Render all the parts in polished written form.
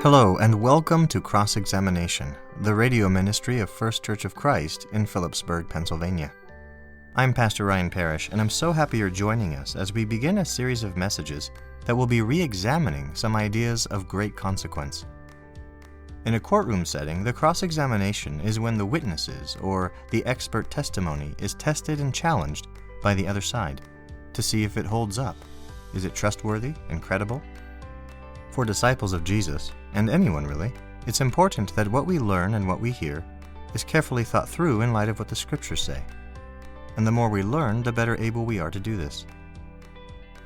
Hello, and welcome to Cross-Examination, the radio ministry of First Church of Christ in Phillipsburg, Pennsylvania. I'm Pastor Ryan Parrish, and I'm so happy you're joining us as we begin a series of messages that will be re-examining some ideas of great consequence. In a courtroom setting, the cross-examination is when the witnesses or the expert testimony is tested and challenged by the other side to see if it holds up. Is it trustworthy and credible? For disciples of Jesus, and anyone really, it's important that what we learn and what we hear is carefully thought through in light of what the Scriptures say. And the more we learn, the better able we are to do this.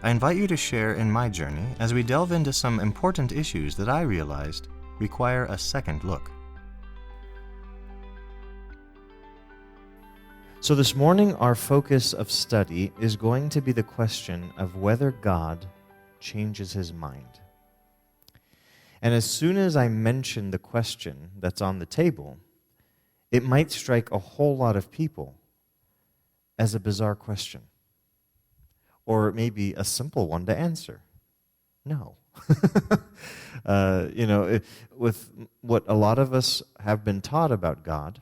I invite you to share in my journey as we delve into some important issues that I realized require a second look. So this morning, our focus of study is going to be the question of whether God changes his mind. And as soon as I mention the question that's on the table, it might strike a whole lot of people as a bizarre question, or maybe a simple one to answer. No. With what a lot of us have been taught about God,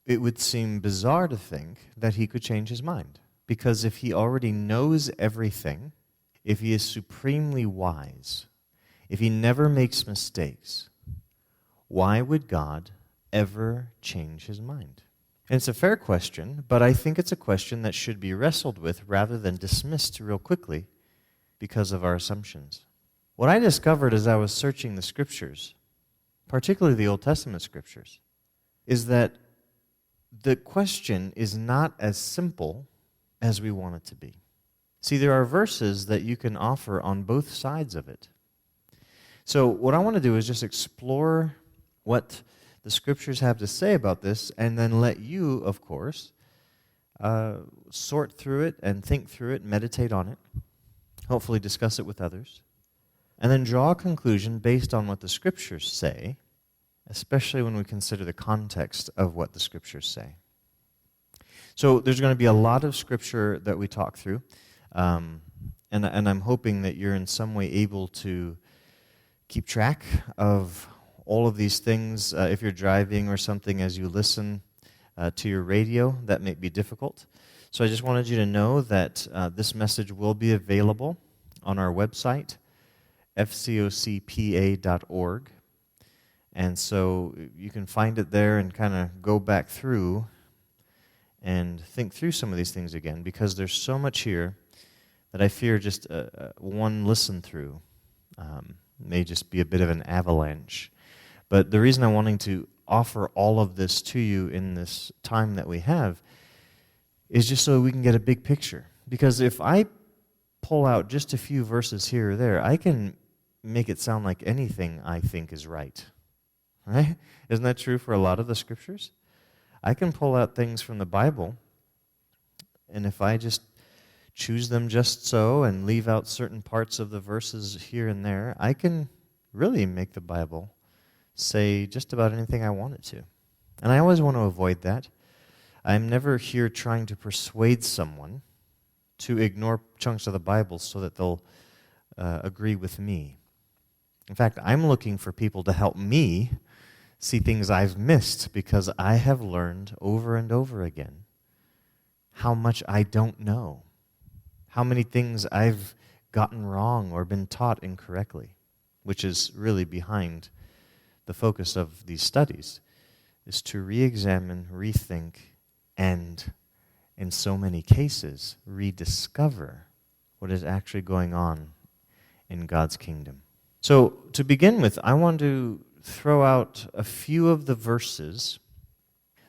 it would seem bizarre to think that he could change his mind. Because if he already knows everything, if he is supremely wise, if he never makes mistakes, why would God ever change his mind? And it's a fair question, but I think it's a question that should be wrestled with rather than dismissed real quickly because of our assumptions. What I discovered as I was searching the Scriptures, particularly the Old Testament Scriptures, is that the question is not as simple as we want it to be. See, there are verses that you can offer on both sides of it. So what I want to do is just explore what the Scriptures have to say about this, and then let you, of course, sort through it and think through it, meditate on it, hopefully discuss it with others, and then draw a conclusion based on what the Scriptures say, especially when we consider the context of what the Scriptures say. So there's going to be a lot of Scripture that we talk through, and I'm hoping that you're in some way able to keep track of all of these things. If you're driving or something as you listen to your radio, that may be difficult. So I just wanted you to know that this message will be available on our website, fcocpa.org. And so you can find it there and kind of go back through and think through some of these things again, because there's so much here that I fear just one listen through may just be a bit of an avalanche. But the reason I'm wanting to offer all of this to you in this time that we have is just so we can get a big picture. Because if I pull out just a few verses here or there, I can make it sound like anything I think is right. Right? Isn't that true for a lot of the Scriptures? I can pull out things from the Bible, and if I just choose them just so and leave out certain parts of the verses here and there, I can really make the Bible say just about anything I want it to. And I always want to avoid that. I'm never here trying to persuade someone to ignore chunks of the Bible so that they'll agree with me. In fact, I'm looking for people to help me see things I've missed, because I have learned over and over again how much I don't know. How many things I've gotten wrong or been taught incorrectly, which is really behind the focus of these studies, is to re-examine, rethink, and in so many cases, rediscover what is actually going on in God's kingdom. So to begin with, I want to throw out a few of the verses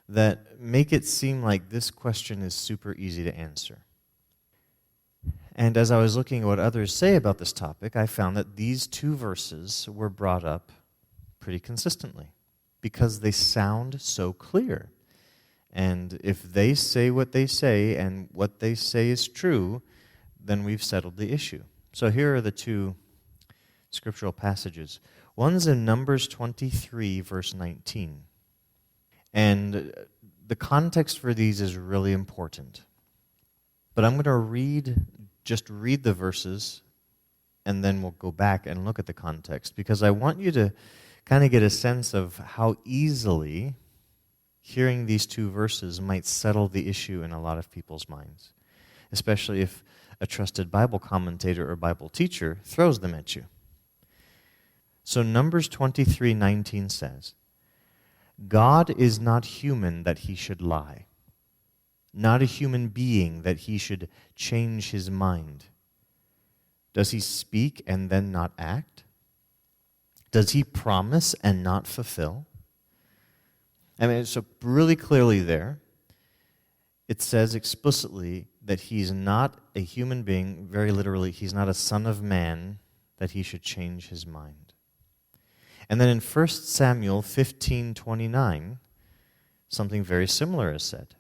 that make it seem like this question is super easy to answer. And as I was looking at what others say about this topic, I found that these two verses were brought up pretty consistently because they sound so clear. And if they say what they say and what they say is true, then we've settled the issue. So here are the two scriptural passages. One's in Numbers 23, verse 19. And the context for these is really important. But I'm going to read the verses and then we'll go back and look at the context, because I want you to kind of get a sense of how easily hearing these two verses might settle the issue in a lot of people's minds, especially if a trusted Bible commentator or Bible teacher throws them at you. So Numbers 23:19 says, God is not human that he should lie, not a human being that he should change his mind. Does he speak and then not act? Does he promise and not fulfill? I mean, so really clearly there, it says explicitly that he's not a human being, very literally, he's not a son of man that he should change his mind. And then in 1 Samuel 15:29, something very similar is said.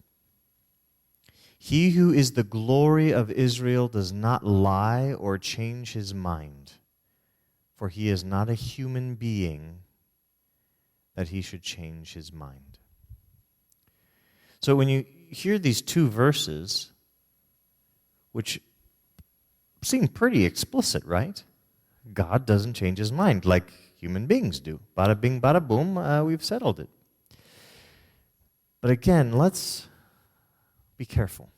He who is the glory of Israel does not lie or change his mind, for he is not a human being that he should change his mind. So when you hear these two verses, which seem pretty explicit, right? God doesn't change his mind like human beings do. Bada bing, bada boom, we've settled it. But again, let's be careful.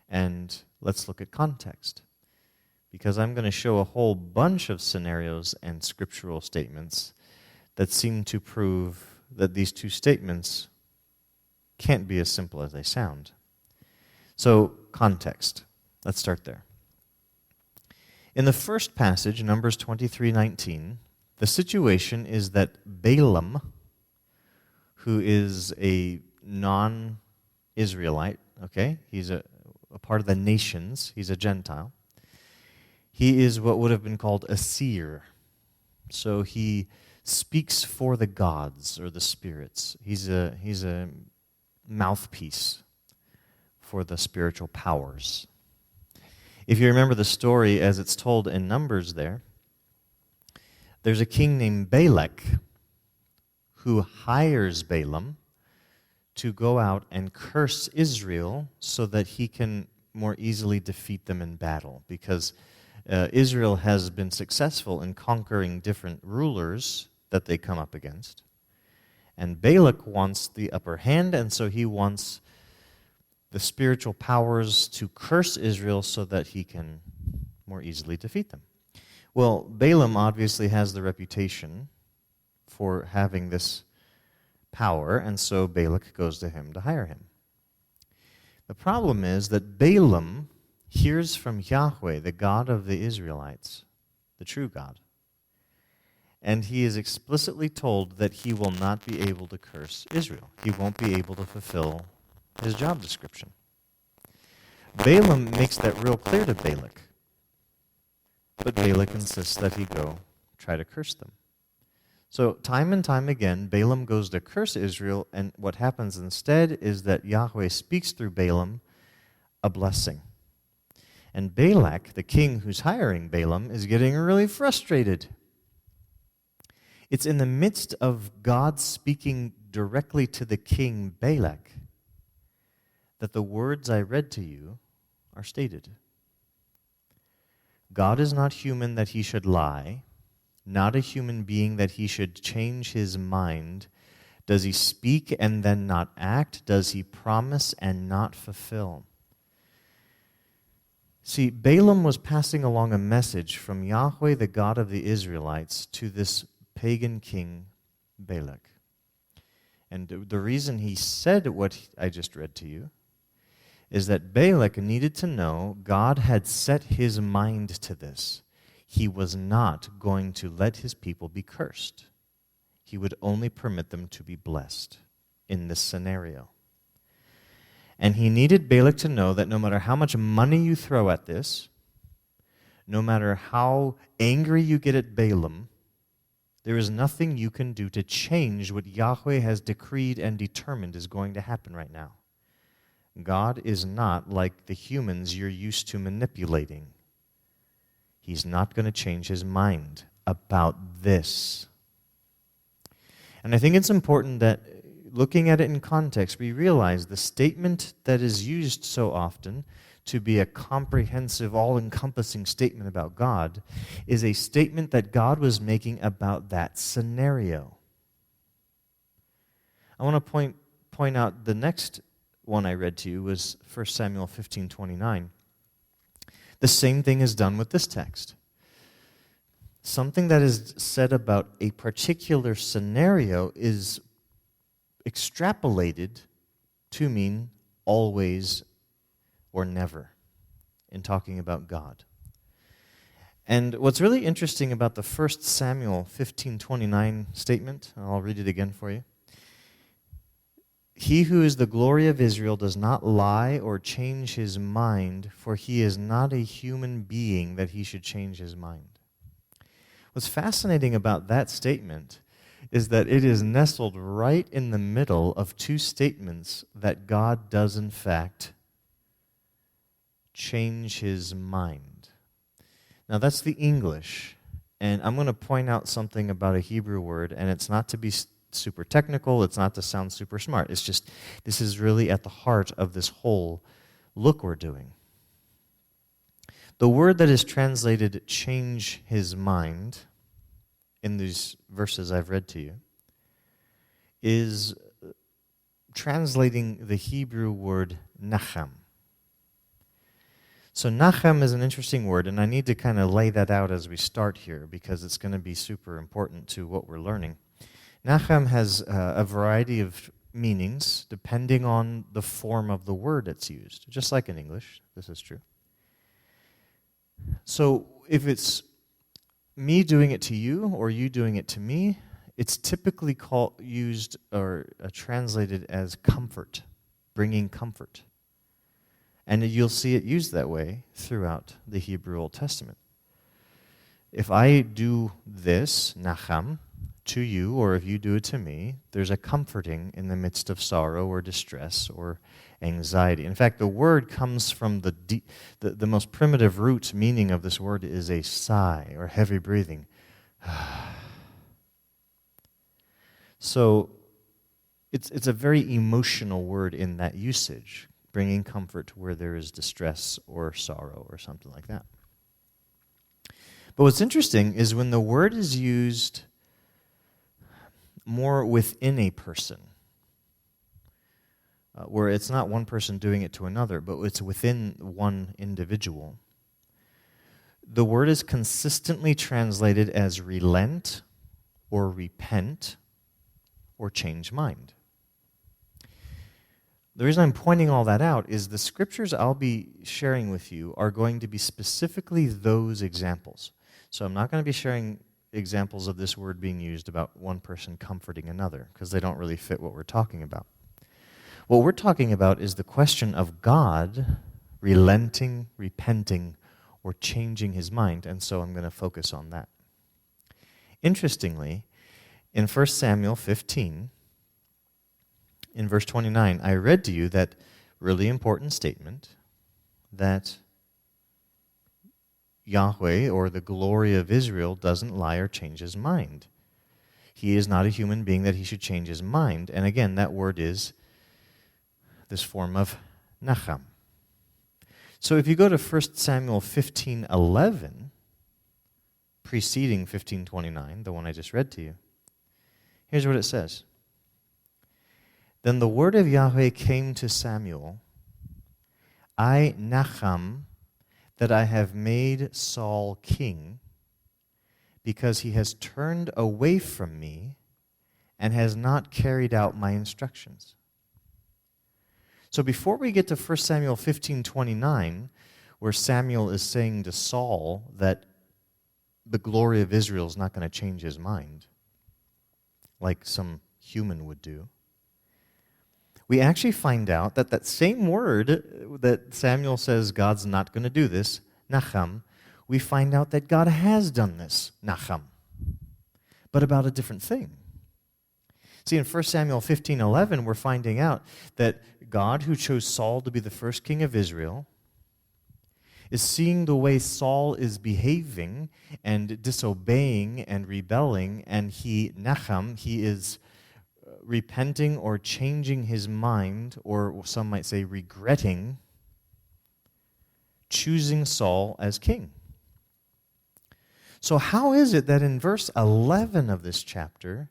And let's look at context. Because I'm going to show a whole bunch of scenarios and scriptural statements that seem to prove that these two statements can't be as simple as they sound. So, context. Let's start there. In the first passage, Numbers 23:19, the situation is that Balaam, who is a non-Israelite, okay, he's a part of the nations, he's a Gentile, he is what would have been called a seer. So he speaks for the gods or the spirits. He's a mouthpiece for the spiritual powers. If you remember the story as it's told in Numbers there's a king named Balak who hires Balaam to go out and curse Israel so that he can more easily defeat them in battle, because Israel has been successful in conquering different rulers that they come up against. And Balak wants the upper hand, and so he wants the spiritual powers to curse Israel so that he can more easily defeat them. Well, Balaam obviously has the reputation for having this power, and so Balak goes to him to hire him. The problem is that Balaam hears from Yahweh, the God of the Israelites, the true God, and he is explicitly told that he will not be able to curse Israel. He won't be able to fulfill his job description. Balaam makes that real clear to Balak, but Balak insists that he go try to curse them. So time and time again, Balaam goes to curse Israel, and what happens instead is that Yahweh speaks through Balaam a blessing. And Balak, the king who's hiring Balaam, is getting really frustrated. It's in the midst of God speaking directly to the king Balak that the words I read to you are stated. God is not human that he should lie, not a human being that he should change his mind. Does he speak and then not act? Does he promise and not fulfill? See, Balaam was passing along a message from Yahweh, the God of the Israelites, to this pagan king, Balak. And the reason he said what I just read to you is that Balak needed to know God had set his mind to this. He was not going to let his people be cursed. He would only permit them to be blessed in this scenario. And he needed Balak to know that no matter how much money you throw at this, no matter how angry you get at Balaam, there is nothing you can do to change what Yahweh has decreed and determined is going to happen right now. God is not like the humans you're used to manipulating. He's not going to change his mind about this. And I think it's important that looking at it in context, we realize the statement that is used so often to be a comprehensive, all-encompassing statement about God is a statement that God was making about that scenario. I want to point out the next one I read to you was 1 Samuel 15:29. The same thing is done with this text. Something that is said about a particular scenario is extrapolated to mean always or never in talking about God. And what's really interesting about the 1 Samuel 15:29 statement, and I'll read it again for you. He who is the glory of Israel does not lie or change his mind, for he is not a human being that he should change his mind. What's fascinating about that statement is that it is nestled right in the middle of two statements that God does in fact change his mind. Now that's the English, and I'm going to point out something about a Hebrew word, and it's not to be super technical, it's not to sound super smart. It's just, this is really at the heart of this whole look we're doing. The word that is translated change his mind in these verses I've read to you is translating the Hebrew word nacham. So nacham is an interesting word, and I need to kind of lay that out as we start here because it's going to be super important to what we're learning. Nacham has a variety of meanings depending on the form of the word that's used, just like in English. This is true. So if it's me doing it to you or you doing it to me, it's typically used or translated as comfort, bringing comfort. And you'll see it used that way throughout the Hebrew Old Testament. If I do this, nacham, to you, or if you do it to me, there's a comforting in the midst of sorrow or distress or anxiety. In fact, the word comes from the most primitive root meaning of this word is a sigh or heavy breathing. So it's a very emotional word in that usage, bringing comfort where there is distress or sorrow or something like that. But what's interesting is when the word is used more within a person, where it's not one person doing it to another, but it's within one individual. The word is consistently translated as relent or repent or change mind. The reason I'm pointing all that out is the scriptures I'll be sharing with you are going to be specifically those examples. So I'm not going to be sharing examples of this word being used about one person comforting another, because they don't really fit what we're talking about. What we're talking about is the question of God relenting, repenting, or changing his mind, and so I'm going to focus on that. Interestingly, in 1 Samuel 15, in verse 29, I read to you that really important statement that Yahweh, or the glory of Israel, doesn't lie or change his mind. He is not a human being that he should change his mind. And again, that word is this form of nacham. So if you go to 1 Samuel 15:11, preceding 15:29, the one I just read to you, here's what it says. Then the word of Yahweh came to Samuel, I, Nacham, that I have made Saul king, because he has turned away from me and has not carried out my instructions. So before we get to 1 Samuel 15:29, where Samuel is saying to Saul that the glory of Israel is not going to change his mind, like some human would do, we actually find out that that same word that Samuel says God's not going to do this, nacham, we find out that God has done this, nacham, but about a different thing. See, in 1 Samuel 15:11, we're finding out that God, who chose Saul to be the first king of Israel, is seeing the way Saul is behaving and disobeying and rebelling, and he is repenting or changing his mind, or some might say regretting, choosing Saul as king. So how is it that in verse 11 of this chapter,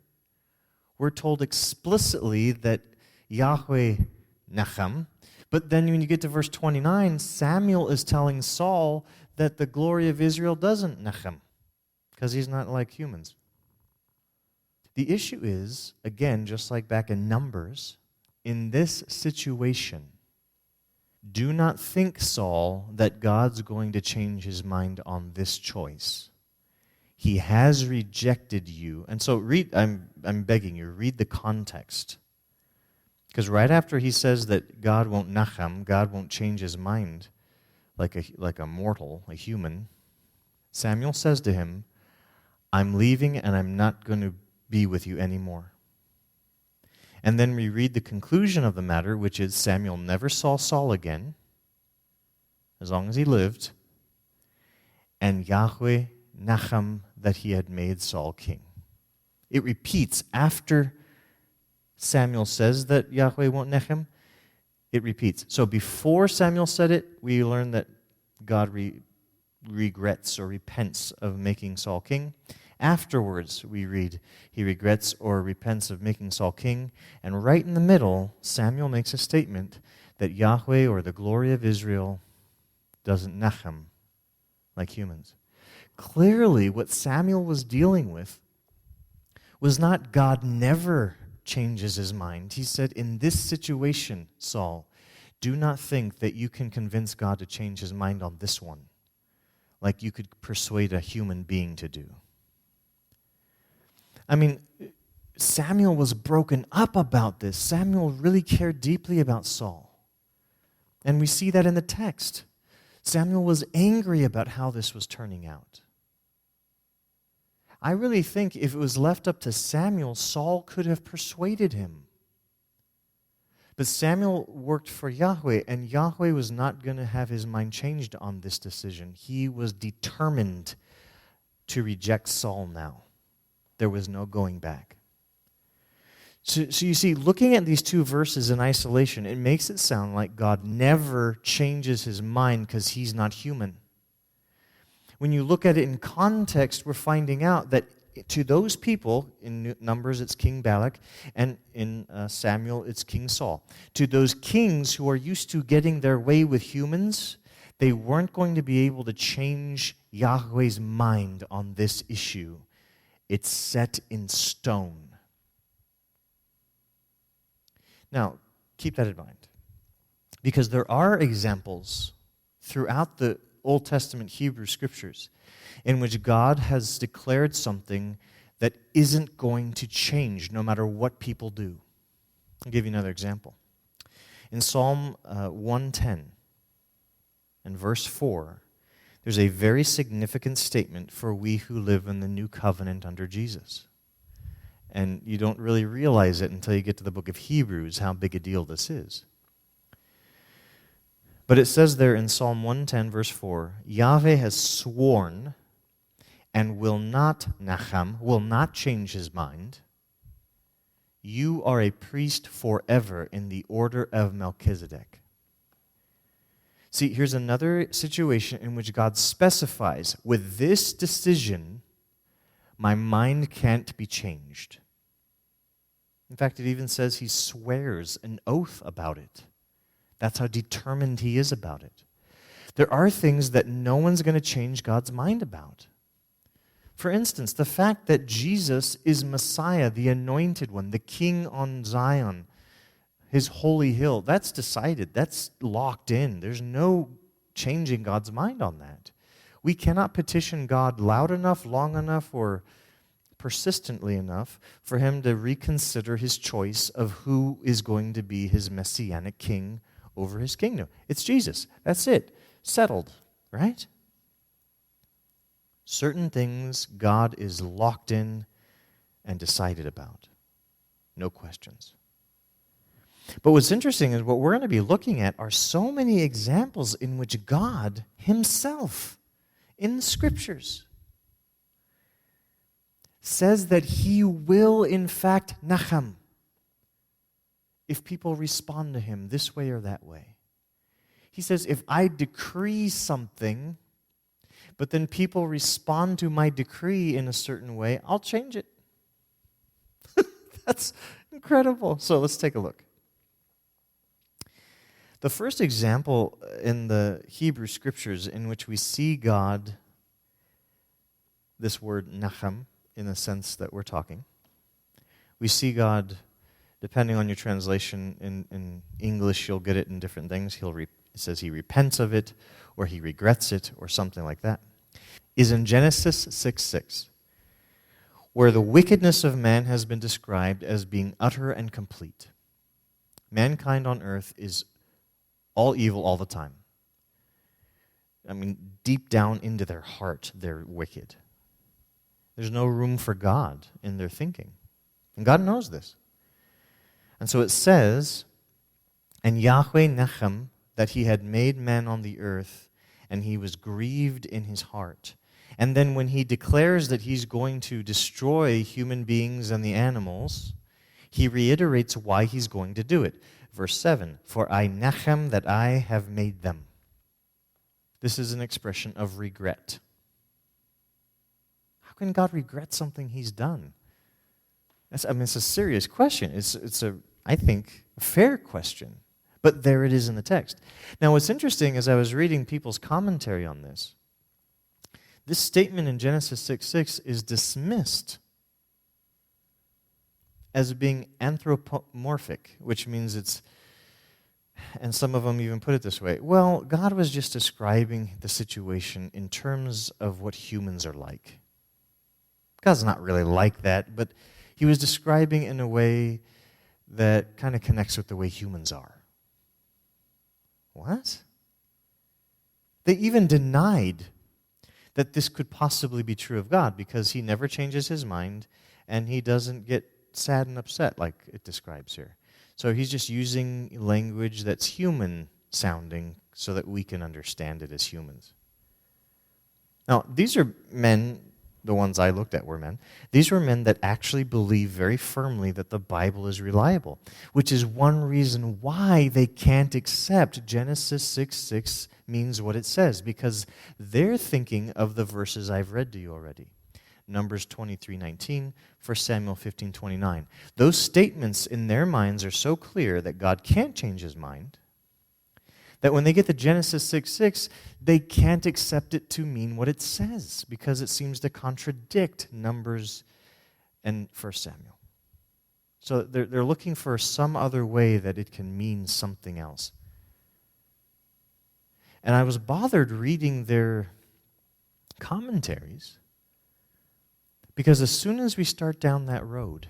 we're told explicitly that Yahweh nacham, but then when you get to verse 29, Samuel is telling Saul that the glory of Israel doesn't nacham, because he's not like humans. The issue is, again, just like back in Numbers, in this situation, do not think, Saul, that God's going to change his mind on this choice. He has rejected you. And so I'm begging you, read the context. Because right after he says that God won't nacham, God won't change his mind like a mortal, a human, Samuel says to him, I'm leaving and I'm not going to be with you anymore. And then we read the conclusion of the matter, which is Samuel never saw Saul again, as long as he lived, and Yahweh nacham that he had made Saul king. It repeats after Samuel says that Yahweh won't nacham, it repeats. So before Samuel said it, we learn that God regrets or repents of making Saul king. Afterwards, we read he regrets or repents of making Saul king. And right in the middle, Samuel makes a statement that Yahweh, or the glory of Israel, doesn't nacham like humans. Clearly, what Samuel was dealing with was not God never changes his mind. He said, in this situation, Saul, do not think that you can convince God to change his mind on this one, like you could persuade a human being to do. I mean, Samuel was broken up about this. Samuel really cared deeply about Saul. And we see that in the text. Samuel was angry about how this was turning out. I really think if it was left up to Samuel, Saul could have persuaded him. But Samuel worked for Yahweh, and Yahweh was not going to have his mind changed on this decision. He was determined to reject Saul now. There was no going back. So you see, looking at these two verses in isolation, it makes it sound like God never changes his mind because he's not human. When you look at it in context, we're finding out that to those people, in Numbers it's King Balak, and in Samuel it's King Saul. To those kings who are used to getting their way with humans, they weren't going to be able to change Yahweh's mind on this issue. It's set in stone. Now, keep that in mind, because there are examples throughout the Old Testament Hebrew Scriptures in which God has declared something that isn't going to change no matter what people do. I'll give you another example. In Psalm 110 and verse 4, there's a very significant statement for we who live in the new covenant under Jesus. And you don't really realize it until you get to the book of Hebrews how big a deal this is. But it says there in Psalm 110, verse 4, Yahweh has sworn and will not nacham, will not change his mind. You are a priest forever in the order of Melchizedek. See, here's another situation in which God specifies, with this decision, my mind can't be changed. In fact, it even says he swears an oath about it. That's how determined he is about it. There are things that no one's going to change God's mind about. For instance, the fact that Jesus is Messiah, the anointed one, the king on Zion, his holy hill, that's decided. That's locked in. There's no changing God's mind on that. We cannot petition God loud enough, long enough, or persistently enough for him to reconsider his choice of who is going to be his messianic king over his kingdom. It's Jesus. That's it. Settled, right? Certain things God is locked in and decided about. No questions. But what's interesting is what we're going to be looking at are so many examples in which God himself, in the Scriptures, says that he will in fact nacham. if people respond to him this way or that way. He says, if I decree something, but then people respond to my decree in a certain way, I'll change it. That's incredible. So let's take a look. The first example in the Hebrew Scriptures in which we see God, this word nachem, in the sense that we're talking, we see God, depending on your translation, in English you'll get it in different things. It says he repents of it, or he regrets it, or something like that, is in Genesis 6:6, where the wickedness of man has been described as being utter and complete. Mankind on earth is all evil all the time. I mean, deep down into their heart, they're wicked. There's no room for God in their thinking. And God knows this. And so it says, and Yahweh nachem, that he had made man on the earth, and he was grieved in his heart. And then when he declares that he's going to destroy human beings and the animals, he reiterates why he's going to do it. Verse 7, for I nachem that I have made them. This is an expression of regret. How can God regret something he's done? It's a serious question. It's I think, a fair question. But there it is in the text. Now, what's interesting as I was reading people's commentary on this, this statement in Genesis 6:6 is dismissed as being anthropomorphic, which means it's, and some of them even put it this way, well, God was just describing the situation in terms of what humans are like. God's not really like that, but he was describing in a way that kind of connects with the way humans are. What? They even denied that this could possibly be true of God because he never changes his mind and he doesn't get sad and upset like it describes here. So he's just using language that's human sounding so that we can understand it as humans. Now, these are men, the ones I looked at were men. These were men that actually believe very firmly that the Bible is reliable, which is one reason why they can't accept Genesis 6:6 means what it says, because they're thinking of the verses I've read to you already. Numbers 23:19, 1 Samuel 15:29. Those statements in their minds are so clear that God can't change his mind, that when they get to Genesis 6:6, they can't accept it to mean what it says because it seems to contradict Numbers and 1 Samuel. So they're looking for some other way that it can mean something else. And I was bothered reading their commentaries because as soon as we start down that road,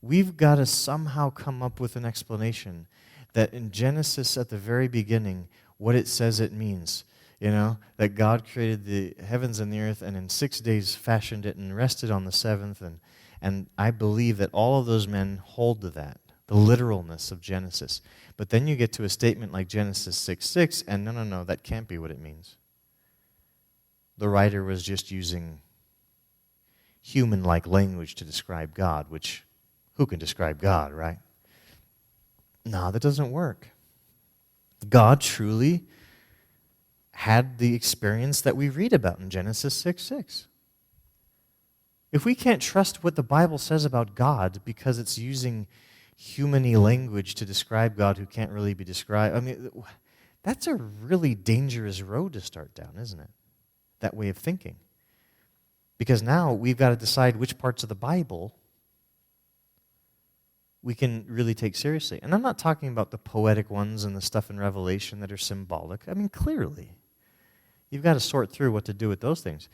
we've got to somehow come up with an explanation that in Genesis at the very beginning, what it says it means. You know, that God created the heavens and the earth and in 6 days fashioned it and rested on the seventh. And I believe that all of those men hold to that, the literalness of Genesis. But then you get to a statement like Genesis 6:6, and no, that can't be what it means. The writer was just using human-like language to describe God, which, who can describe God, right? No, that doesn't work. God truly had the experience that we read about in Genesis 6:6. If we can't trust what the Bible says about God because it's using human-y language to describe God who can't really be described, I mean, that's a really dangerous road to start down, isn't it? That way of thinking. Because now we've got to decide which parts of the Bible we can really take seriously. And I'm not talking about the poetic ones and the stuff in Revelation that are symbolic. I mean, clearly, you've got to sort through what to do with those things.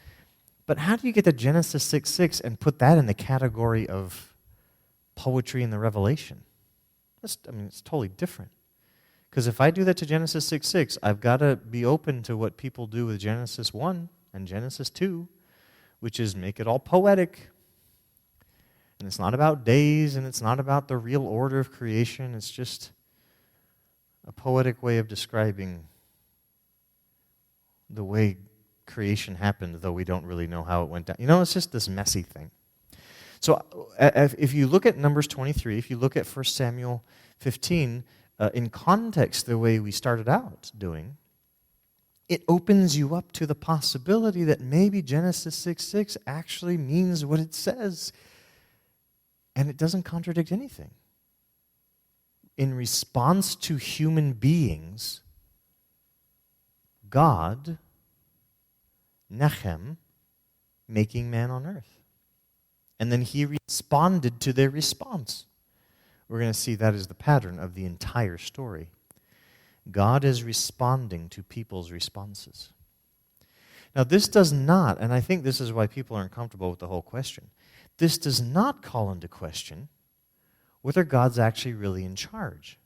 But how do you get to Genesis 6:6 and put that in the category of poetry in the Revelation? It's totally different. Because if I do that to Genesis 6:6, I've got to be open to what people do with Genesis 1 and Genesis 2, which is make it all poetic. And it's not about days, and it's not about the real order of creation. It's just a poetic way of describing the way creation happened, though we don't really know how it went down. You know, it's just this messy thing. So if you look at Numbers 23, if you look at 1 Samuel 15, in context, the way we started out doing, it opens you up to the possibility that maybe Genesis 6:6 actually means what it says, and it doesn't contradict anything. In response to human beings, God, Nechem, making man on earth. And then he responded to their response. We're going to see that is the pattern of the entire story. God is responding to people's responses. Now, this does not, and I think this is why people aren't comfortable with the whole question, this does not call into question whether God's actually really in charge.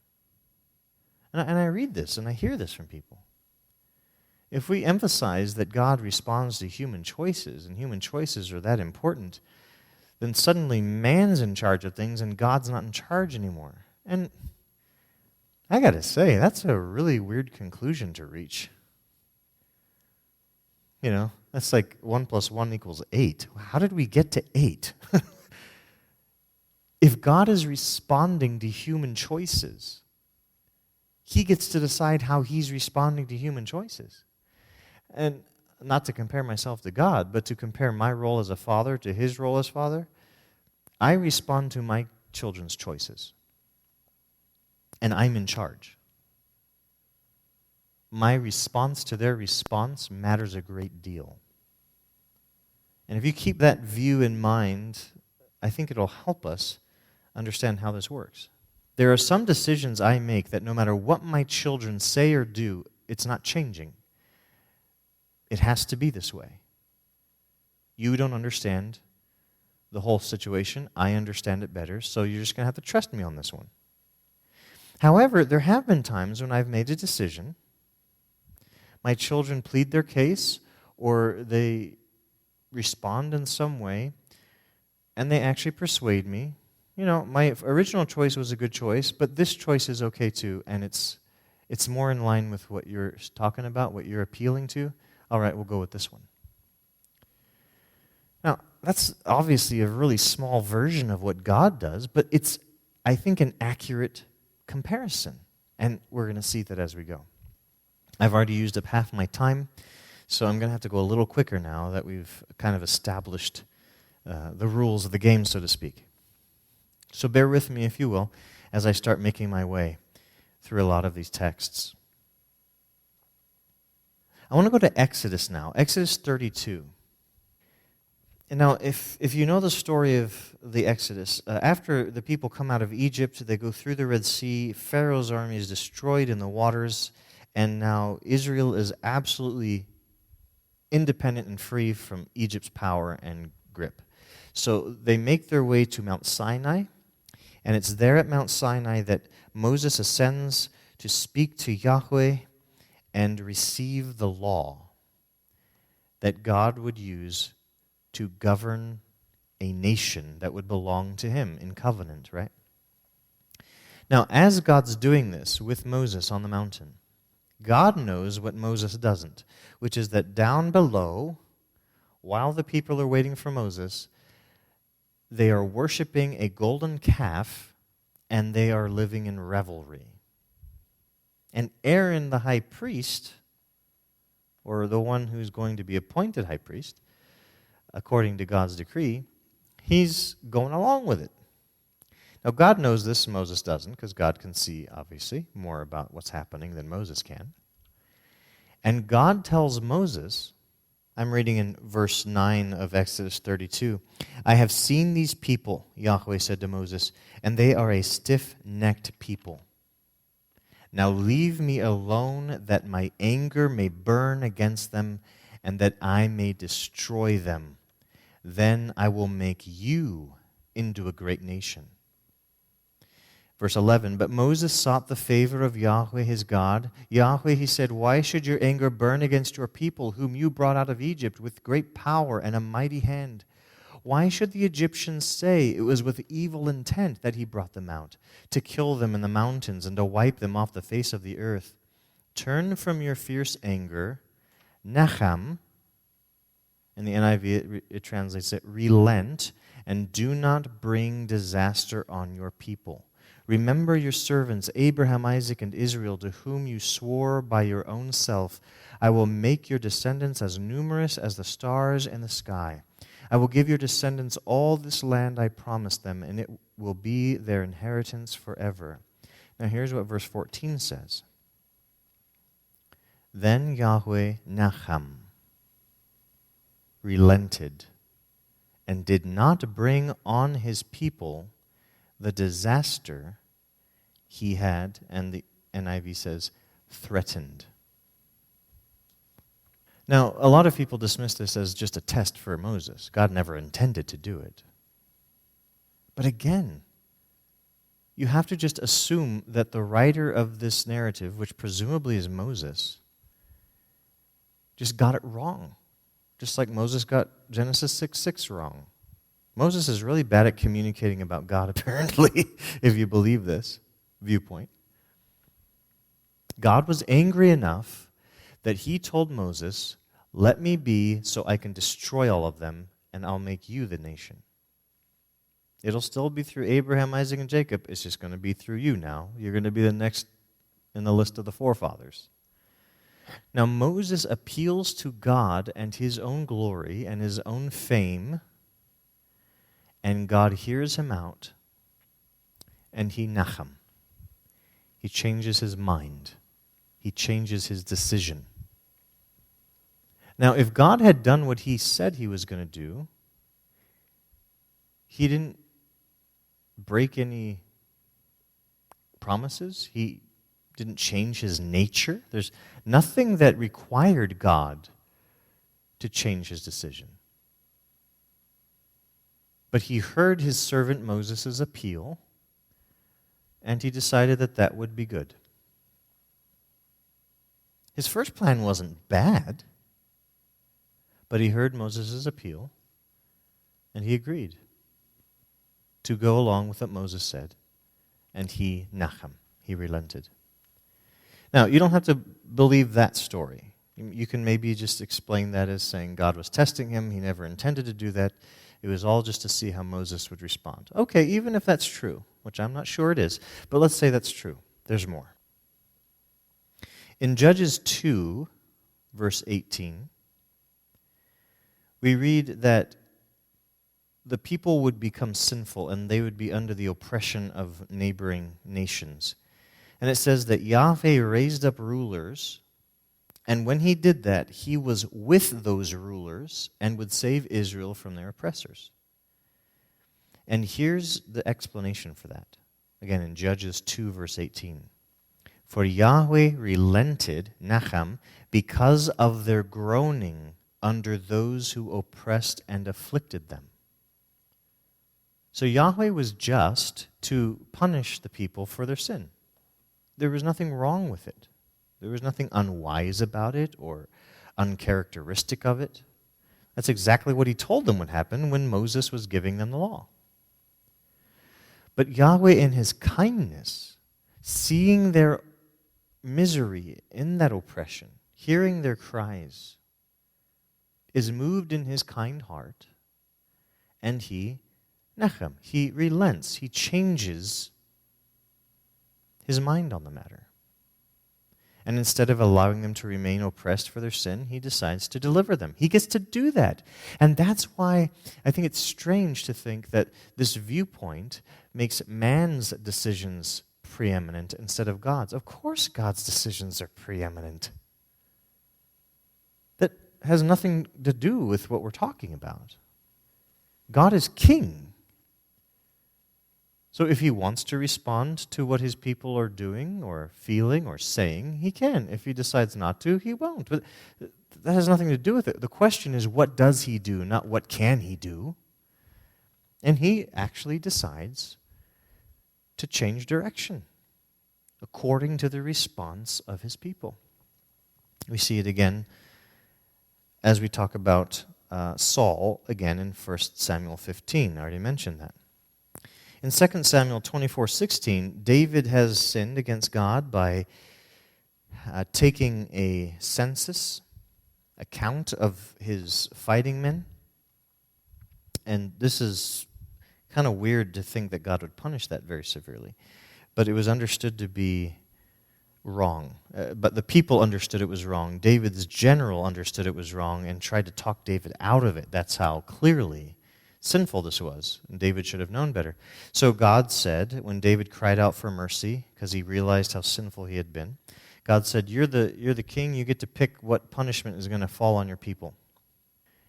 And I read this and I hear this from people. If we emphasize that God responds to human choices, and human choices are that important, then suddenly man's in charge of things and God's not in charge anymore. And I got to say, that's a really weird conclusion to reach. You know, that's like 1 + 1 = 8. How did we get to 8? If God is responding to human choices, he gets to decide how he's responding to human choices. And not to compare myself to God, but to compare my role as a father to his role as father, I respond to my children's choices. And I'm in charge. My response to their response matters a great deal. And if you keep that view in mind, I think it'll help us understand how this works. There are some decisions I make that no matter what my children say or do, it's not changing. It has to be this way. You don't understand the whole situation. I understand it better, so you're just going to have to trust me on this one. However, there have been times when I've made a decision, my children plead their case, or they respond in some way, and they actually persuade me. You know, my original choice was a good choice, but this choice is okay too, and it's more in line with what you're talking about, what you're appealing to. All right, we'll go with this one. Now, that's obviously a really small version of what God does, but it's, I think, an accurate comparison. And we're going to see that as we go. I've already used up half my time, so I'm going to have to go a little quicker now that we've kind of established the rules of the game, so to speak. So bear with me, if you will, as I start making my way through a lot of these texts. I want to go to Exodus now, Exodus 32. And now, if you know the story of the Exodus, after the people come out of Egypt, they go through the Red Sea, Pharaoh's army is destroyed in the waters, and now Israel is absolutely independent and free from Egypt's power and grip. So they make their way to Mount Sinai, and it's there at Mount Sinai that Moses ascends to speak to Yahweh and receive the law that God would use to govern a nation that would belong to him in covenant, right? Now, as God's doing this with Moses on the mountain, God knows what Moses doesn't, which is that down below, while the people are waiting for Moses, they are worshiping a golden calf and they are living in revelry. And Aaron, the high priest, or the one who's going to be appointed high priest, according to God's decree, he's going along with it. Now, God knows this, Moses doesn't, because God can see, obviously, more about what's happening than Moses can. And God tells Moses, I'm reading in verse 9 of Exodus 32, I have seen these people, Yahweh said to Moses, and they are a stiff-necked people. Now leave me alone that my anger may burn against them and that I may destroy them. Then I will make you into a great nation. Verse 11, but Moses sought the favor of Yahweh his God. Yahweh, he said, why should your anger burn against your people, whom you brought out of Egypt with great power and a mighty hand? Why should the Egyptians say it was with evil intent that he brought them out, to kill them in the mountains and to wipe them off the face of the earth? Turn from your fierce anger, Nacham, in the NIV it translates it, relent, and do not bring disaster on your people. Remember your servants, Abraham, Isaac, and Israel, to whom you swore by your own self, I will make your descendants as numerous as the stars in the sky. I will give your descendants all this land I promised them, and it will be their inheritance forever. Now here's what verse 14 says. Then Yahweh Nacham relented and did not bring on his people the disaster he had, and the NIV says, threatened. Now, a lot of people dismiss this as just a test for Moses. God never intended to do it. But again, you have to just assume that the writer of this narrative, which presumably is Moses, just got it wrong. Just like Moses got Genesis 6:6 wrong. Moses is really bad at communicating about God, apparently, if you believe this viewpoint. God was angry enough that he told Moses, let me be so I can destroy all of them, and I'll make you the nation. It'll still be through Abraham, Isaac, and Jacob. It's just going to be through you now. You're going to be the next in the list of the forefathers. Now, Moses appeals to God and his own glory and his own fame, and God hears him out, and he nacham. He changes his mind. He changes his decision. Now, if God had done what he said he was going to do, he didn't break any promises. He didn't change his nature. There's nothing that required God to change his decision. But he heard his servant Moses' appeal, and he decided that that would be good. His first plan wasn't bad, but he heard Moses' appeal, and he agreed to go along with what Moses said, and he nacham, he relented. Now, you don't have to believe that story. You can maybe just explain that as saying God was testing him, he never intended to do that. It was all just to see how Moses would respond. Okay, even if that's true, which I'm not sure it is, but let's say that's true. There's more. In Judges 2, verse 18, we read that the people would become sinful and they would be under the oppression of neighboring nations. And it says that Yahweh raised up rulers, and when he did that, he was with those rulers and would save Israel from their oppressors. And here's the explanation for that. Again, in Judges 2, verse 18. For Yahweh relented, nacham, because of their groaning under those who oppressed and afflicted them. So Yahweh was just to punish the people for their sin. There was nothing wrong with it. There was nothing unwise about it or uncharacteristic of it. That's exactly what he told them would happen when Moses was giving them the law. But Yahweh, in his kindness, seeing their misery in that oppression, hearing their cries, is moved in his kind heart, and he relents, he changes his mind on the matter. And instead of allowing them to remain oppressed for their sin, he decides to deliver them. He gets to do that. And that's why I think it's strange to think that this viewpoint makes man's decisions preeminent instead of God's. Of course God's decisions are preeminent. That has nothing to do with what we're talking about. God is king. So if he wants to respond to what his people are doing or feeling or saying, he can. If he decides not to, he won't. But that has nothing to do with it. The question is, what does he do, not what can he do? And he actually decides to change direction according to the response of his people. We see it again as we talk about Saul again in 1 Samuel 15. I already mentioned that. In 2 Samuel 24:16, David has sinned against God by taking a census, account of his fighting men. And this is kind of weird to think that God would punish that very severely. But it was understood to be wrong. But the people understood it was wrong. David's general understood it was wrong and tried to talk David out of it. That's how clearly sinful this was. And David should have known better. So God said, when David cried out for mercy, because he realized how sinful he had been, God said, you're the king, you get to pick what punishment is going to fall on your people.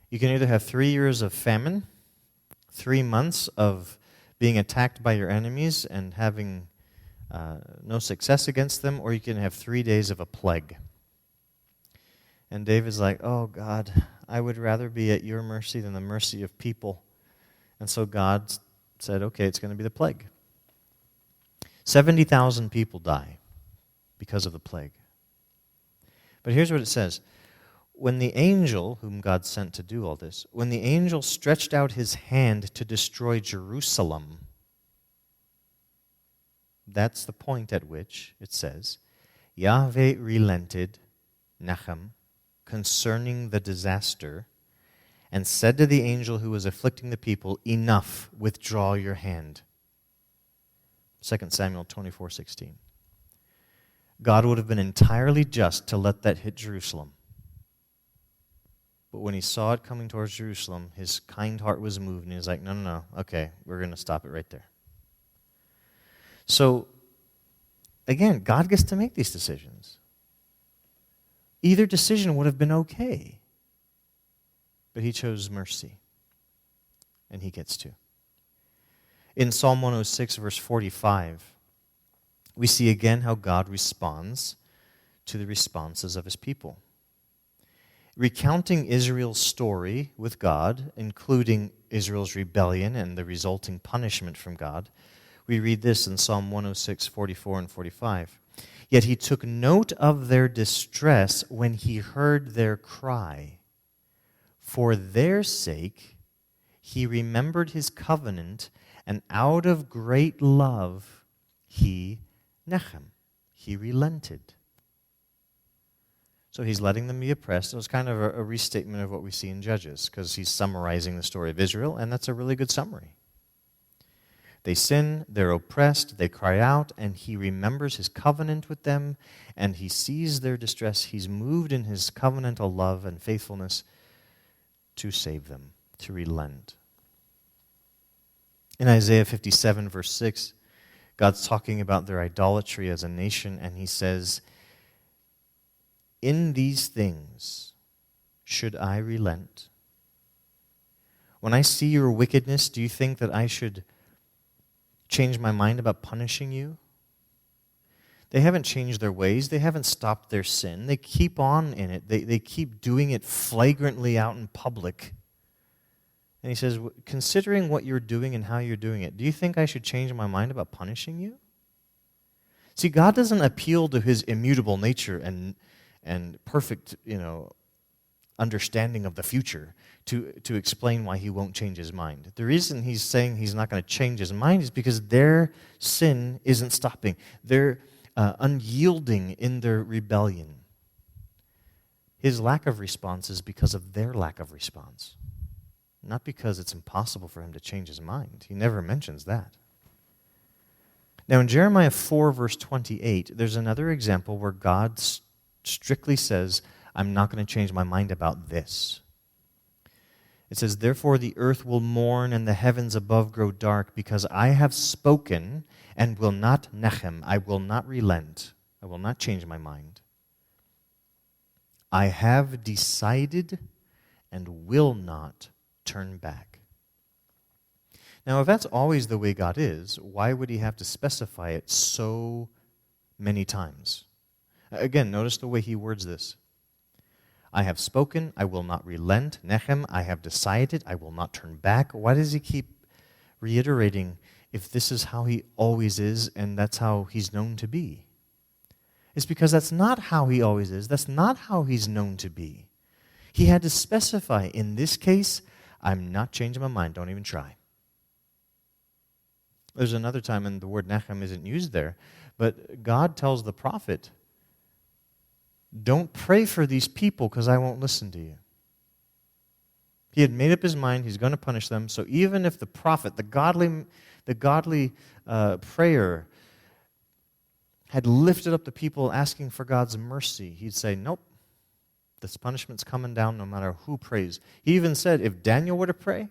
You can either have 3 years of famine, 3 months of being attacked by your enemies and having no success against them, or you can have 3 days of a plague. And David's like, oh God, I would rather be at your mercy than the mercy of people. And so God said, okay, it's going to be the plague. 70,000 people die because of the plague. But here's what it says. When the angel, whom God sent to do all this, when the angel stretched out his hand to destroy Jerusalem, that's the point at which it says, Yahweh relented, Nachem, concerning the disaster, and said to the angel who was afflicting the people, enough, withdraw your hand. 2 Samuel 24:16. God would have been entirely just to let that hit Jerusalem. But when he saw it coming towards Jerusalem, his kind heart was moved, and he was like, no, okay, we're going to stop it right there. So, again, God gets to make these decisions. Either decision would have been okay, but he chose mercy, and he gets to. In Psalm 106, verse 45, we see again how God responds to the responses of his people. Recounting Israel's story with God, including Israel's rebellion and the resulting punishment from God, we read this in Psalm 106, 44 and 45. Yet he took note of their distress when he heard their cry. For their sake he remembered his covenant, and out of great love he relented. So he's letting them be oppressed. It was kind of a restatement of what we see in Judges, because he's summarizing the story of Israel, and that's a really good summary. They sin, they're oppressed, they cry out, and he remembers his covenant with them, and he sees their distress. He's moved in his covenantal love and faithfulness to save them, to relent. In Isaiah 57, verse 6, God's talking about their idolatry as a nation, and he says, in these things should I relent? When I see your wickedness, do you think that I should change my mind about punishing you? They haven't changed their ways. They haven't stopped their sin. They keep on in it. They keep doing it flagrantly out in public. And he says, considering what you're doing and how you're doing it, do you think I should change my mind about punishing you? See, God doesn't appeal to his immutable nature and perfect, understanding of the future to explain why he won't change his mind. The reason he's saying he's not going to change his mind is because their sin isn't stopping. They're unyielding in their rebellion. His lack of response is because of their lack of response, not because it's impossible for him to change his mind. He never mentions that. Now in Jeremiah 4, verse 28, there's another example where God strictly says, I'm not going to change my mind about this. It says, therefore the earth will mourn and the heavens above grow dark, because I have spoken and will not nechem. I will not relent. I will not change my mind. I have decided and will not turn back. Now, if that's always the way God is, why would he have to specify it so many times? Again, notice the way he words this. I have spoken, I will not relent. Nechem, I have decided, I will not turn back. Why does he keep reiterating if this is how he always is and that's how he's known to be? It's because that's not how he always is. That's not how he's known to be. He had to specify, in this case, I'm not changing my mind. Don't even try. There's another time, and the word Nechem isn't used there, but God tells the prophet, don't pray for these people because I won't listen to you. He had made up his mind he's going to punish them. So even if the prophet, the godly prayer had lifted up the people asking for God's mercy, he'd say, nope, this punishment's coming down no matter who prays. He even said, if Daniel were to pray,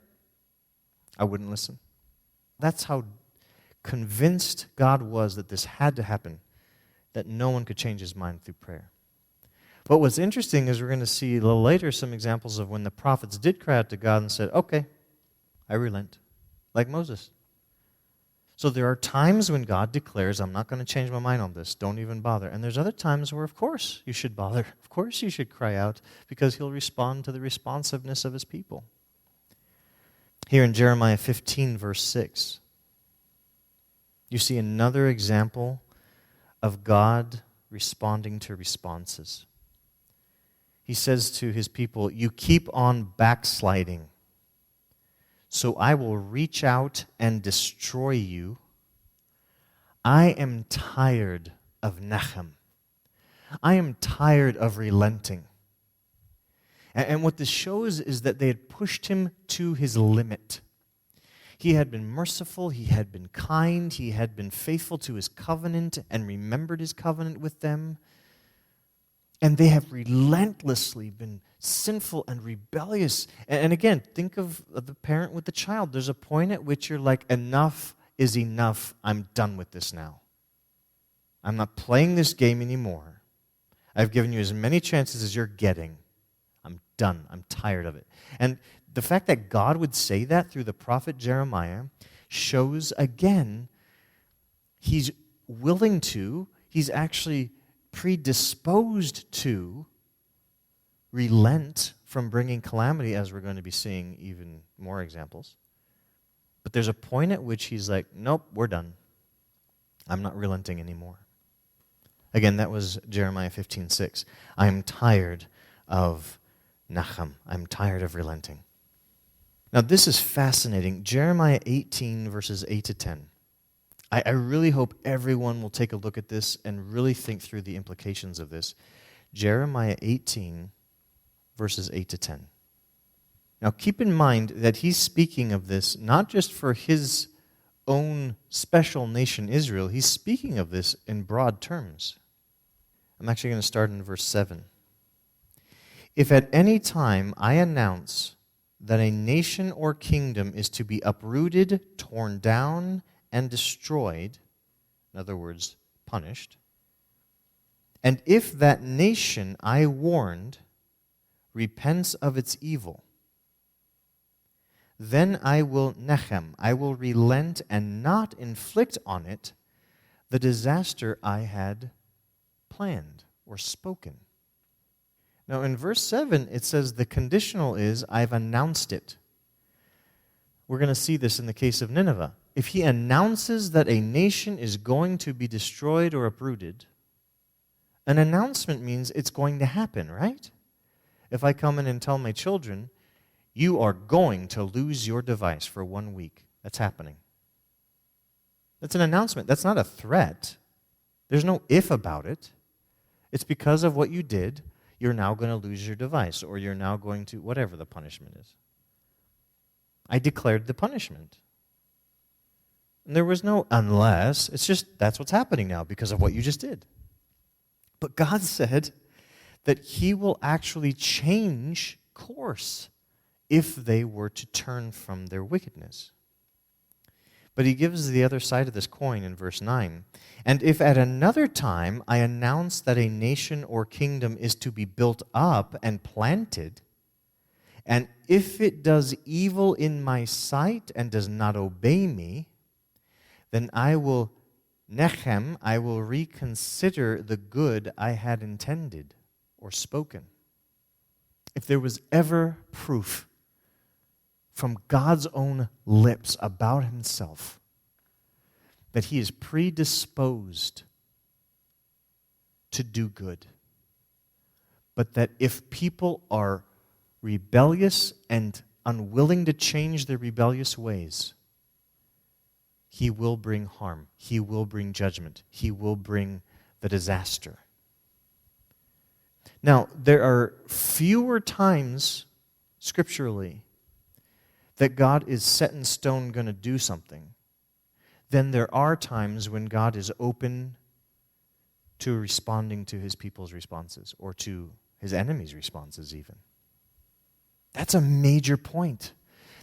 I wouldn't listen. That's how convinced God was that this had to happen, that no one could change his mind through prayer. But what's interesting is we're going to see a little later some examples of when the prophets did cry out to God and said, okay, I relent, like Moses. So there are times when God declares, I'm not going to change my mind on this, don't even bother. And there's other times where, of course, you should bother. Of course you should cry out, because he'll respond to the responsiveness of his people. Here in Jeremiah 15, verse 6, you see another example of God responding to responses. He says to his people, you keep on backsliding, so I will reach out and destroy you. I am tired of Nechem. I am tired of relenting. And what this shows is that they had pushed him to his limit. He had been merciful, he had been kind, he had been faithful to his covenant and remembered his covenant with them. And they have relentlessly been sinful and rebellious. And again, think of the parent with the child. There's a point at which you're like, enough is enough. I'm done with this now. I'm not playing this game anymore. I've given you as many chances as you're getting. I'm done. I'm tired of it. And the fact that God would say that through the prophet Jeremiah shows, again, he's willing to, he's actually predisposed to relent from bringing calamity, as we're going to be seeing even more examples. But there's a point at which he's like, nope, we're done. I'm not relenting anymore. Again, that was Jeremiah 15:6. I am tired of Nachem. I'm tired of relenting. Now, this is fascinating. Jeremiah 18, verses 8 to 10. I really hope everyone will take a look at this and really think through the implications of this. Jeremiah 18, verses 8 to 10. Now, keep in mind that he's speaking of this not just for his own special nation, Israel. He's speaking of this in broad terms. I'm actually going to start in verse 7. If at any time I announce that a nation or kingdom is to be uprooted, torn down, and destroyed, in other words, punished, and if that nation I warned repents of its evil, then I will nechem, I will relent and not inflict on it the disaster I had planned or spoken. Now in verse 7 it says the conditional is, I've announced it. We're going to see this in the case of Nineveh. If he announces that a nation is going to be destroyed or uprooted, an announcement means it's going to happen, right? If I come in and tell my children, you are going to lose your device for 1 week, that's happening. That's an announcement. That's not a threat. There's no if about it. It's because of what you did, you're now going to lose your device, or you're now going to, whatever the punishment is. I declared the punishment. And there was no unless. It's just that's what's happening now because of what you just did. But God said that he will actually change course if they were to turn from their wickedness. But he gives the other side of this coin in verse 9. And if at another time I announce that a nation or kingdom is to be built up and planted, and if it does evil in my sight and does not obey me, then I will nechem, I will reconsider the good I had intended or spoken. If there was ever proof from God's own lips about himself that he is predisposed to do good, but that if people are rebellious and unwilling to change their rebellious ways, he will bring harm. He will bring judgment. He will bring the disaster. Now, there are fewer times scripturally that God is set in stone going to do something, then there are times when God is open to responding to his people's responses or to his enemies' responses even. That's a major point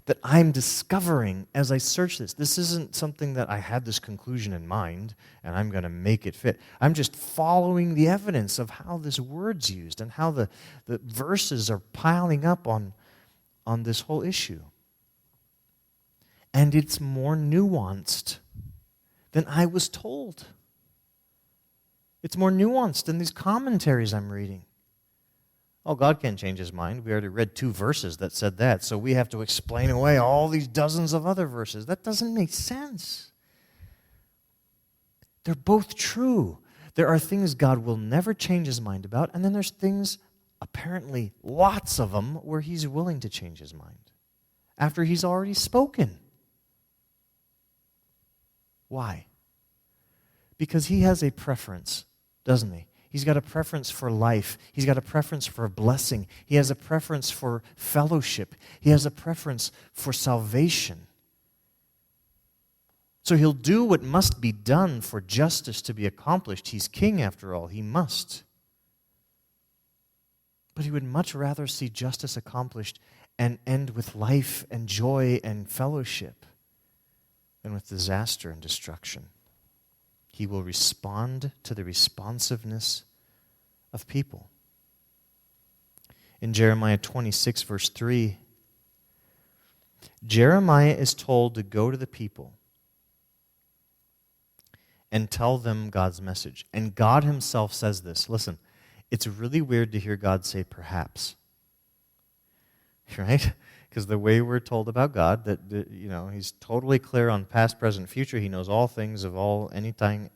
that I'm discovering as I search this. This isn't something that I had this conclusion in mind and I'm going to make it fit. I'm just following the evidence of how this word's used and how the verses are piling up on this whole issue. And it's more nuanced than I was told. It's more nuanced than these commentaries I'm reading. Oh, God can't change his mind. We already read 2 verses that said that, so we have to explain away all these dozens of other verses. That doesn't make sense. They're both true. There are things God will never change his mind about, and then there's things, apparently lots of them, where he's willing to change his mind after he's already spoken. Why? Because he has a preference, doesn't he? He's got a preference for life. He's got a preference for blessing. He has a preference for fellowship. He has a preference for salvation. So he'll do what must be done for justice to be accomplished. He's king, after all. He must. But he would much rather see justice accomplished and end with life and joy and fellowship than with disaster and destruction. He will respond to the responsiveness of people. In Jeremiah 26, verse 3, Jeremiah is told to go to the people and tell them God's message. And God himself says this. Listen, it's really weird to hear God say perhaps. Right? Because the way we're told about God, that he's totally clear on past, present, future. He knows all things of all, anytime,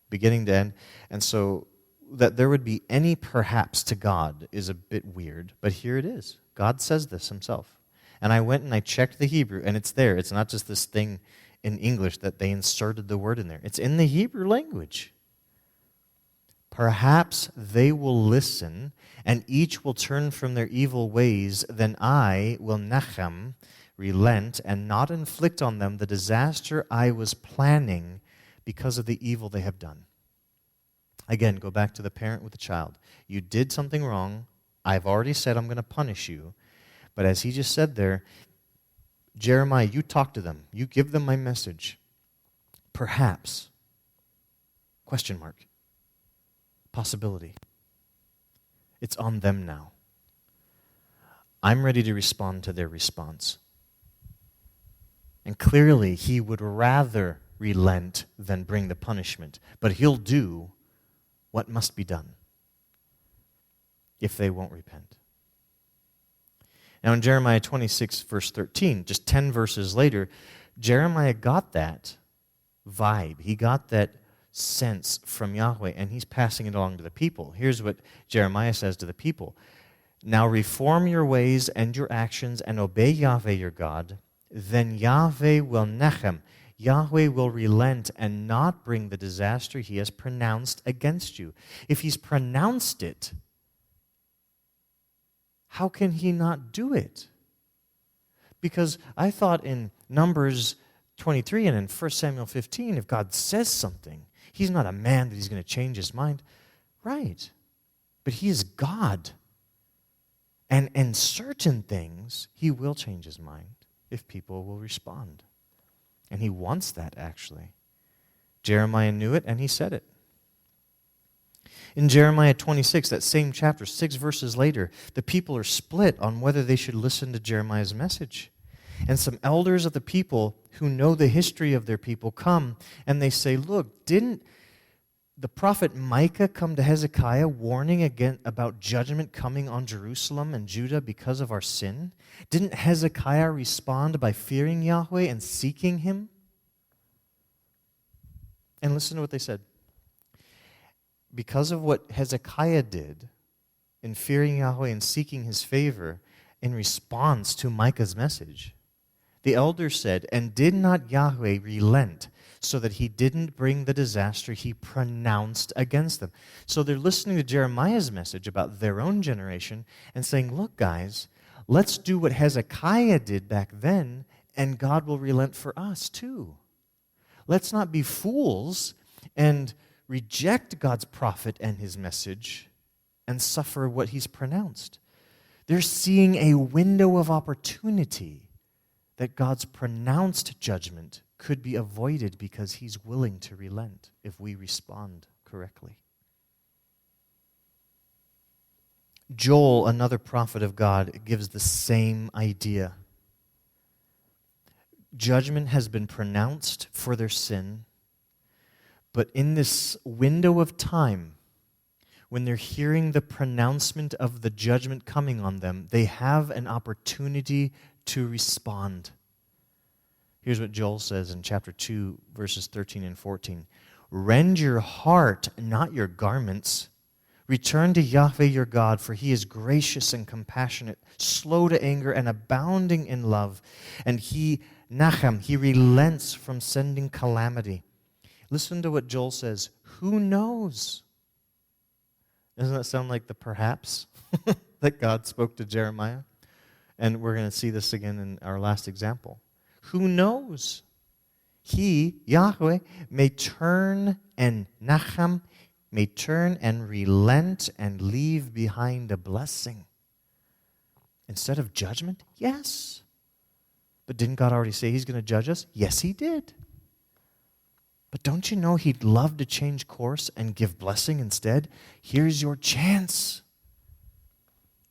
beginning to end. And so that there would be any perhaps to God is a bit weird. But here it is. God says this himself. And I went and I checked the Hebrew, and it's there. It's not just this thing in English that they inserted the word in there. It's in the Hebrew language. Perhaps they will listen, and each will turn from their evil ways. Then I will nachem, relent, and not inflict on them the disaster I was planning because of the evil they have done. Again, go back to the parent with the child. You did something wrong. I've already said I'm going to punish you. But as he just said there, Jeremiah, you talk to them. You give them my message. Perhaps. Question mark. Possibility. It's on them now. I'm ready to respond to their response. And clearly, he would rather relent than bring the punishment. But he'll do what must be done if they won't repent. Now in Jeremiah 26, verse 13, just 10 verses later, Jeremiah got that vibe. He got that sense from Yahweh, and he's passing it along to the people. Here's what Jeremiah says to the people. Now reform your ways and your actions and obey Yahweh your God. Then Yahweh will nechem. Yahweh will relent and not bring the disaster he has pronounced against you. If he's pronounced it, how can he not do it? Because I thought in Numbers 23 and in 1 Samuel 15, if God says something, he's not a man that he's going to change his mind. Right. But he is God. And in certain things, he will change his mind if people will respond. And he wants that, actually. Jeremiah knew it, and he said it. In Jeremiah 26, that same chapter, 6 verses later, the people are split on whether they should listen to Jeremiah's message. And some elders of the people who know the history of their people come, and they say, look, didn't the prophet Micah come to Hezekiah warning again about judgment coming on Jerusalem and Judah because of our sin? Didn't Hezekiah respond by fearing Yahweh and seeking him? And listen to what they said. Because of what Hezekiah did in fearing Yahweh and seeking his favor in response to Micah's message, the elders said, and did not Yahweh relent so that he didn't bring the disaster he pronounced against them? So they're listening to Jeremiah's message about their own generation and saying, look, guys, let's do what Hezekiah did back then, and God will relent for us too. Let's not be fools and reject God's prophet and his message and suffer what he's pronounced. They're seeing a window of opportunity that God's pronounced judgment could be avoided because he's willing to relent if we respond correctly. Joel, another prophet of God, gives the same idea. Judgment has been pronounced for their sin, but in this window of time, when they're hearing the pronouncement of the judgment coming on them, they have an opportunity to respond. Here's what Joel says in chapter 2, verses 13 and 14. Rend your heart, not your garments. Return to Yahweh your God, for he is gracious and compassionate, slow to anger and abounding in love. And he relents from sending calamity. Listen to what Joel says. Who knows? Doesn't that sound like the perhaps that God spoke to Jeremiah? And we're going to see this again in our last example. Who knows? He, Yahweh, may turn and relent and leave behind a blessing. Instead of judgment? Yes. But didn't God already say he's going to judge us? Yes, he did. But don't you know he'd love to change course and give blessing instead? Here's your chance.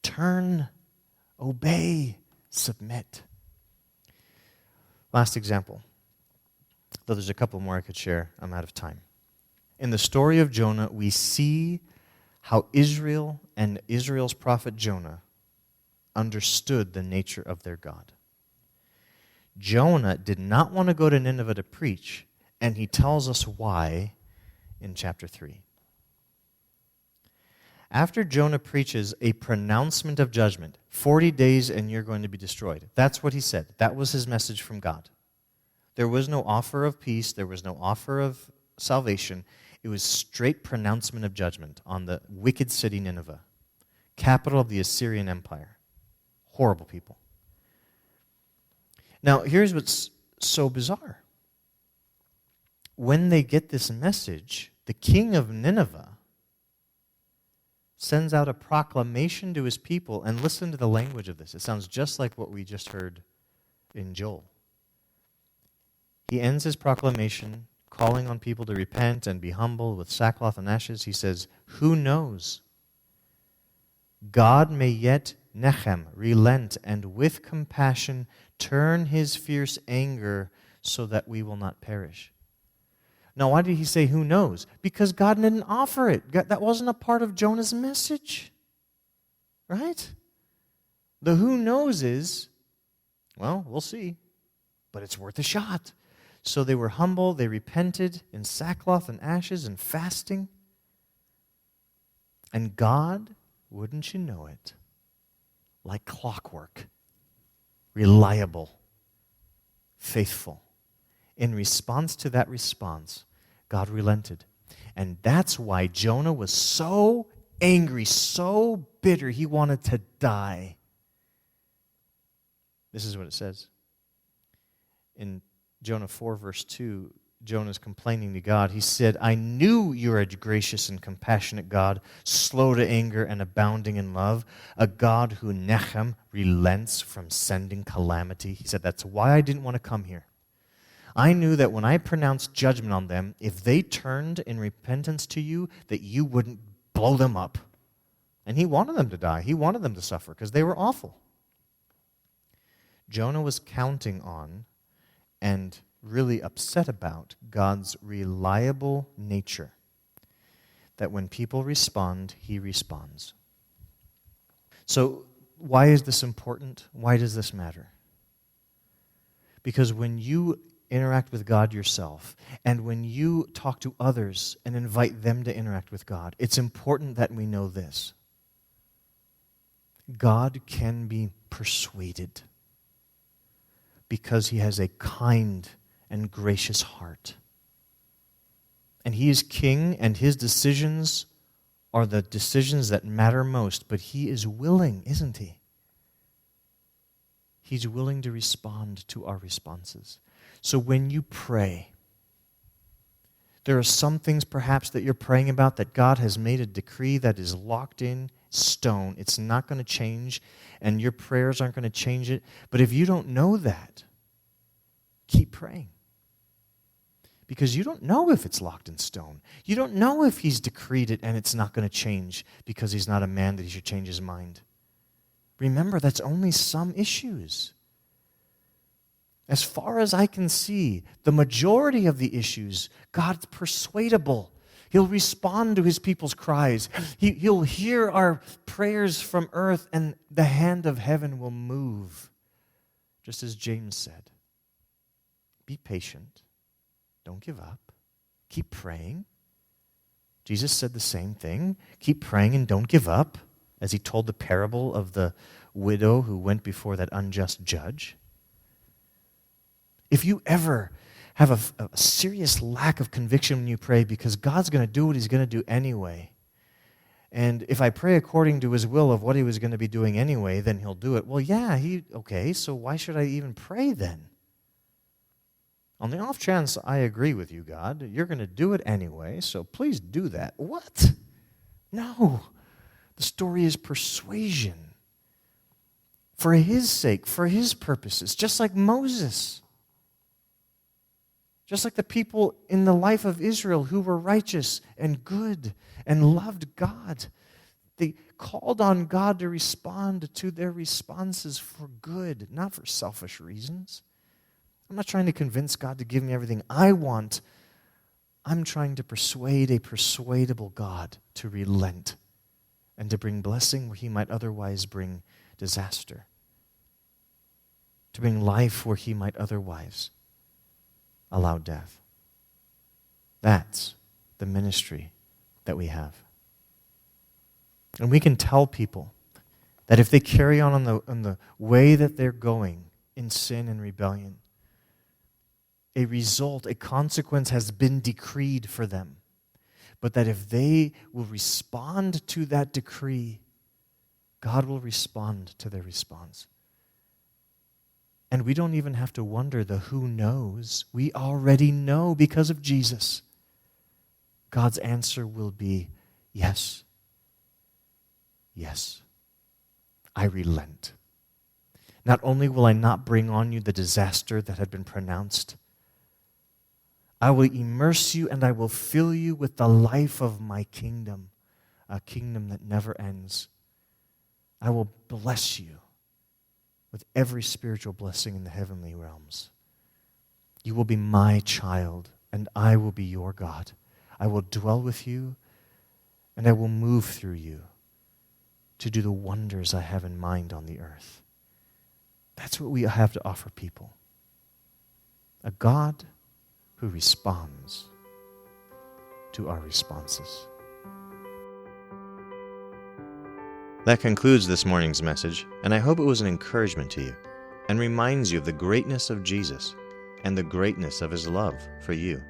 Turn, obey, submit. Last example. Though there's a couple more I could share, I'm out of time. In the story of Jonah, we see how Israel and Israel's prophet Jonah understood the nature of their God. Jonah did not want to go to Nineveh to preach, and he tells us why in chapter 3. After Jonah preaches a pronouncement of judgment, 40 days and you're going to be destroyed. That's what he said. That was his message from God. There was no offer of peace. There was no offer of salvation. It was straight pronouncement of judgment on the wicked city Nineveh, capital of the Assyrian Empire. Horrible people. Now, here's what's so bizarre. When they get this message, the king of Nineveh sends out a proclamation to his people, and listen to the language of this. It sounds just like what we just heard in Joel. He ends his proclamation calling on people to repent and be humble with sackcloth and ashes. He says, who knows? God may yet relent and with compassion turn his fierce anger so that we will not perish. Now, why did he say who knows? Because God didn't offer it. That wasn't a part of Jonah's message. Right? The who knows is, well, we'll see, but it's worth a shot. So they were humble, they repented in sackcloth and ashes and fasting. And God, wouldn't you know it, like clockwork, reliable, faithful. In response to that response, God relented. And that's why Jonah was so angry, so bitter, he wanted to die. This is what it says. In Jonah 4, verse 2, Jonah's complaining to God. He said, I knew you're a gracious and compassionate God, slow to anger and abounding in love, a God who relents from sending calamity. He said, that's why I didn't want to come here. I knew that when I pronounced judgment on them, if they turned in repentance to you, that you wouldn't blow them up. And he wanted them to die. He wanted them to suffer because they were awful. Jonah was counting on and really upset about God's reliable nature. That when people respond, he responds. So why is this important? Why does this matter? Because when you interact with God yourself, and when you talk to others and invite them to interact with God, it's important that we know this. God can be persuaded because he has a kind and gracious heart. And he is king, and his decisions are the decisions that matter most, but he is willing, isn't he, He's willing to respond to our responses. So when you pray, there are some things perhaps that you're praying about that God has made a decree that is locked in stone. It's not going to change, and your prayers aren't going to change it. But if you don't know that, keep praying. Because you don't know if it's locked in stone. You don't know if He's decreed it and it's not going to change because He's not a man that He should change His mind. Remember, that's only some issues. As far as I can see, the majority of the issues, God's persuadable. He'll respond to His people's cries. He'll hear our prayers from earth, and the hand of heaven will move. Just as James said, be patient. Don't give up. Keep praying. Jesus said the same thing. Keep praying and don't give up, as He told the parable of the widow who went before that unjust judge. If you ever have a serious lack of conviction when you pray because God's going to do what He's going to do anyway, and if I pray according to His will of what He was going to be doing anyway, then He'll do it. Well, yeah, okay, so why should I even pray then? On the off chance I agree with you, God, you're going to do it anyway, so please do that. What? No. The story is persuasion. For His sake, for His purposes, just like Moses. Just like the people in the life of Israel who were righteous and good and loved God. They called on God to respond to their responses for good, not for selfish reasons. I'm not trying to convince God to give me everything I want. I'm trying to persuade a persuadable God to relent and to bring blessing where He might otherwise bring disaster. To bring life where He might otherwise allow death. That's the ministry that we have. And we can tell people that if they carry on the way that they're going in sin and rebellion, a result, a consequence has been decreed for them. But that if they will respond to that decree, God will respond to their response. And we don't even have to wonder the who knows. We already know because of Jesus. God's answer will be yes. Yes. I relent. Not only will I not bring on you the disaster that had been pronounced, I will immerse you and I will fill you with the life of my kingdom, a kingdom that never ends. I will bless you with every spiritual blessing in the heavenly realms. You will be my child, and I will be your God. I will dwell with you, and I will move through you to do the wonders I have in mind on the earth. That's what we have to offer people. A God who responds to our responses. That concludes this morning's message, and I hope it was an encouragement to you and reminds you of the greatness of Jesus and the greatness of His love for you.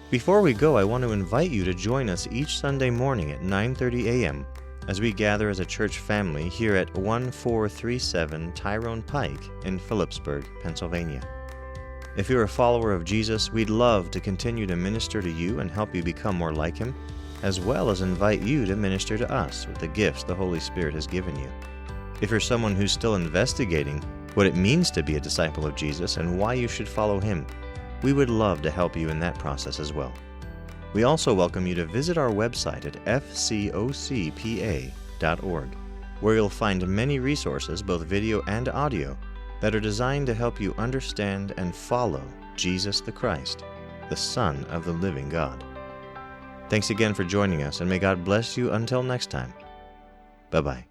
Before we go, I want to invite you to join us each Sunday morning at 9:30 a.m. as we gather as a church family here at 1437 Tyrone Pike in Phillipsburg, Pennsylvania. If you're a follower of Jesus, we'd love to continue to minister to you and help you become more like Him, as well as invite you to minister to us with the gifts the Holy Spirit has given you. If you're someone who's still investigating what it means to be a disciple of Jesus and why you should follow Him, we would love to help you in that process as well. We also welcome you to visit our website at fcocpa.org, where you'll find many resources, both video and audio, that are designed to help you understand and follow Jesus the Christ, the Son of the living God. Thanks again for joining us, and may God bless you until next time. Bye-bye.